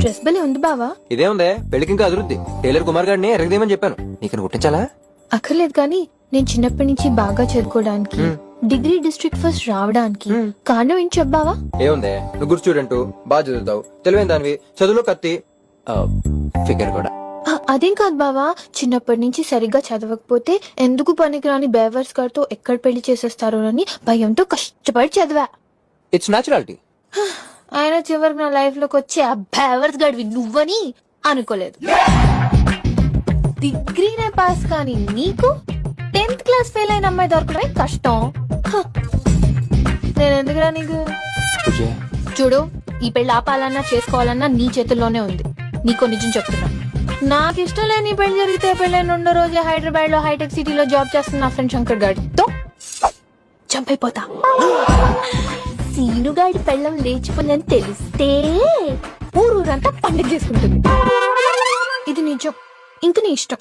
Dress బలే ఉంది బావా. ఇదే ఉందే పెళ్లికి ఇంకా అదురుద్ది. టైలర్ కుమార్ గారిని ఎరగదేమని చెప్పాను. నీకు కుట్టించాలా? అక్కర్లేదు కానీ నేను చిన్నప్పటి నుంచి బాగా చదువుకోవడానికి, డిగ్రీ డిస్ట్రిక్ట్ ఫస్ట్ రావడానికి కారణం ఏం చెప్పావా? ఏముందే, నువ్వు గుర్తు స్టూడెంట్, బాగా చదువుతావు, తెలివైన దానివి, చదువులో కత్తి, ఫిగర్ కూడా. అదేం కాదు బావా, చిన్నప్పటి నుంచి సరిగ్గా చదవకపోతే ఎందుకు పనికిరాని బేవర్స్ గారితో ఎక్కడ పెళ్లి చేసేస్తారో అని భయంతో కష్టపడి చదివా. It's naturality. ఆయన చివరికి నా లైఫ్ లోకి వచ్చి ఆ బేవర్స్ గడివి నువ్వని అనుకోలేదు. డిగ్రీనే పాస్ కానీ నీకు 10th క్లాస్ ఫెయిల్ అయిన అమ్మాయి దొరకడమే కష్టం. నేను ఎందుకురా నీకు? చూడు, ఈ పెళ్లి ఆపాలన్నా చేసుకోవాలన్నా నీ చేతుల్లోనే ఉంది. నీకో నిజం చెప్తున్నా, నాకు ఇష్టం లేని ఈ పెళ్లి జరిగితే పెళ్ళైన 2వ రోజే హైదరాబాద్ లో హైటెక్ సిటీలో జాబ్ చేస్తున్న నా ఫ్రెండ్ శంకర్ గాడితో చంపైపోతా. సీనుగాడి పెళ్ళం లేచిపోయిందని తెలిస్తే ఊరంతా పండుగ చేసుకుంటుంది. ఇది నిజం, ఇంక నీ ఇష్టం.